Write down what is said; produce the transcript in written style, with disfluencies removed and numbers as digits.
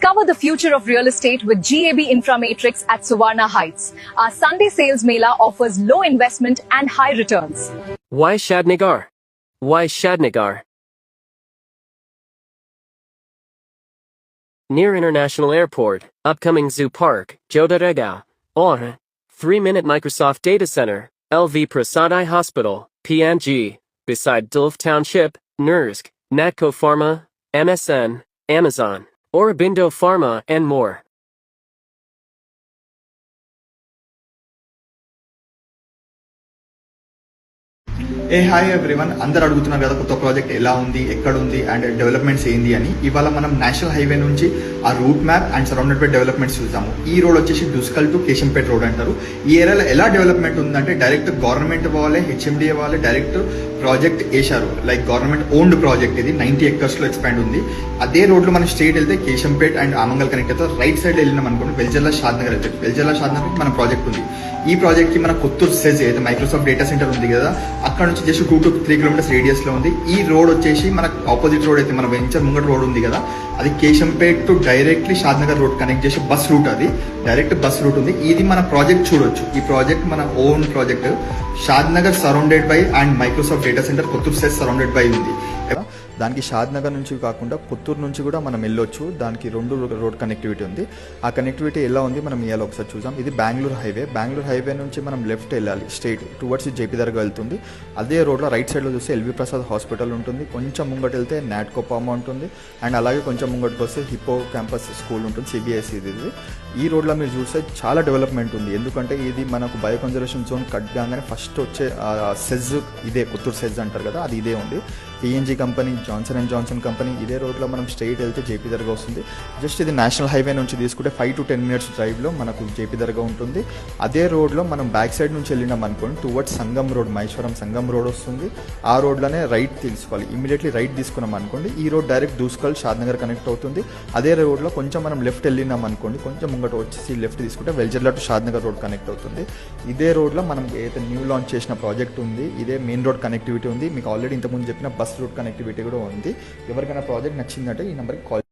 Discover the future of real estate with GAB Inframatrix at Suvarna Heights. Our Sunday sales mela offers low investment and high returns. Why Shadnagar? Why Shadnagar? Near International Airport, upcoming Zoo Park, Jodarega, or 3-minute Microsoft Data Center, LV Prasadai Hospital, PNG, beside Dulf Township, Nursk, Natco Pharma, MSN, Amazon, Aurobindo Pharma and more. Hi everyone, అందరు అడుగుతున్నారు కదా కొత్త project ఎలా ఉంది, ఎక్కడ ఉంది and developments ఏంది అని. ఇవాళ మనం నేషనల్ హైవే నుంచి ఆ route map and surrounded by developments చూసాము. ఈ రోడ్ వచ్చేసి డుస్కల్ టు కేశంపేట్ రోడ్ అంటారు. ఈ ఏరియాలో ఎలా డెవలప్మెంట్ ఉందంటే డైరెక్ట్ గవర్నమెంట్ వాళ్ళే, హెచ్ఎండిఏ వాళ్ళే డైరెక్ట్ ప్రాజెక్ట్ వేశారు. లైక్ గవర్నమెంట్ ఓన్డ్ ప్రాజెక్ట్ ఇది 90 acres లో ఎక్స్పాండ్ ఉంది. అదే రోడ్లో మనం స్ట్రేట్ వెళ్తే కేశంపేట్ అండ్ ఆమంగల్ కనెక్ట్ అవుతారు. రైట్ సైడ్ వెళ్ళినాం అనుకోండి వెల్జర్లా షాద్నగర్ వెళ్తాయి. వెల్జర్లా షాద్నగర్ మన ప్రాజెక్ట్ ఉంది. ఈ ప్రాజెక్ట్ కి మన కొత్తూరు సెజ్ ఏదైతే మైక్రోసాఫ్ట్ డేటా సెంటర్ ఉంది కదా, అక్కడ నుంచి జస్ట్ 2 to 3 kilometers రేడియస్ లో ఉంది. ఈ రోడ్ వచ్చేసి మన ఆపోజిట్ రోడ్ అయితే మన వెంచర్ ముంగట రోడ్ ఉంది కదా, అది Keshampet to directly Shadnagar road connect చేసి బస్ రూట్, అది డైరెక్ట్ బస్ రూట్ ఉంది. ఇది మన ప్రాజెక్ట్ చూడొచ్చు. ఈ ప్రాజెక్ట్ మన own project. Shadnagar surrounded by and Microsoft data centre Kothur SEZ surrounded by ఉంది. దానికి షాద్నగర్ నుంచి కాకుండా పుత్తూరు నుంచి కూడా మనం వెళ్ళొచ్చు. దానికి 2 రోడ్ కనెక్టివిటీ ఉంది. ఆ కనెక్టివిటీ ఎలా ఉంది మనం ఇవాళ ఒకసారి చూసాం. ఇది బెంగళూరు హైవే. బెంగళూరు హైవే నుంచి మనం లెఫ్ట్ వెళ్ళాలి, స్ట్రైట్ టువర్డ్స్ జేపీ దర్గా వెళ్తుంది. అదే రోడ్లో రైట్ సైడ్లో చూస్తే ఎల్వి ప్రసాద్ హాస్పిటల్ ఉంటుంది. కొంచెం ముంగట వెళ్తే నాట్కో ఫార్మా ఉంటుంది. అండ్ అలాగే కొంచెం ముంగటికి వస్తే హిప్పో క్యాంపస్ స్కూల్ ఉంటుంది, సిబిఎస్ఈ ఇది. ఈ రోడ్లో మీరు చూస్తే చాలా డెవలప్మెంట్ ఉంది. ఎందుకంటే ఇది మనకు బయో కన్జర్వేషన్ జోన్ కట్ కాగానే ఫస్ట్ వచ్చే సెజ్ ఇదే, పుత్తూరు సెజ్ అంటారు కదా, అది ఇదే ఉంది. PNG company, Johnson and Johnson company. ఇదే రోడ్లో మనం స్ట్రైట్ వెళ్తే జేపీ దర్గా వస్తుంది. జస్ట్ ఇది నేషనల్ హైవే నుంచి తీసుకుంటే 5 to 10 minutes డ్రైవ్లో మనకు జేపీ దర్గా ఉంటుంది. అదే రోడ్లో మనం బ్యాక్ సైడ్ నుంచి వెళ్ళినాం అనుకోండి టువర్డ్స్ సంగం రోడ్, మహేశ్వరం సంగం రోడ్ వస్తుంది. ఆ రోడ్లోనే రైట్ తీసుకోవాలి. ఇమీడియట్లీ రైట్ తీసుకున్నాం అనుకోండి ఈ రోడ్ డైరెక్ట్ దూస్కల్ షాద్నగర్ కనెక్ట్ అవుతుంది. అదే రోడ్లో కొంచెం మనం లెఫ్ట్ వెళ్ళినాం అనుకోండి, కొంచెం ముంగట వచ్చేసి లెఫ్ట్ తీసుకుంటే వెల్జర్లా టు షాద్నగర్ రోడ్ కనెక్ట్ అవుతుంది. ఇదే రోడ్లో మనం ఏదైతే న్యూ లాంచ్ చేసిన ప్రాజెక్ట్ ఉంది, ఇదే మెయిన్ రోడ్ కనెక్టివిటీ ఉంది. మీకు ఆల్రెడీ ఇంతకుముందు చెప్పిన బస్ రూట్ కనెక్టివిటీ కూడా ఉంది. ఎవరికైనా ప్రాజెక్ట్ నచ్చిందంటే ఈ నెంబర్కి కాల్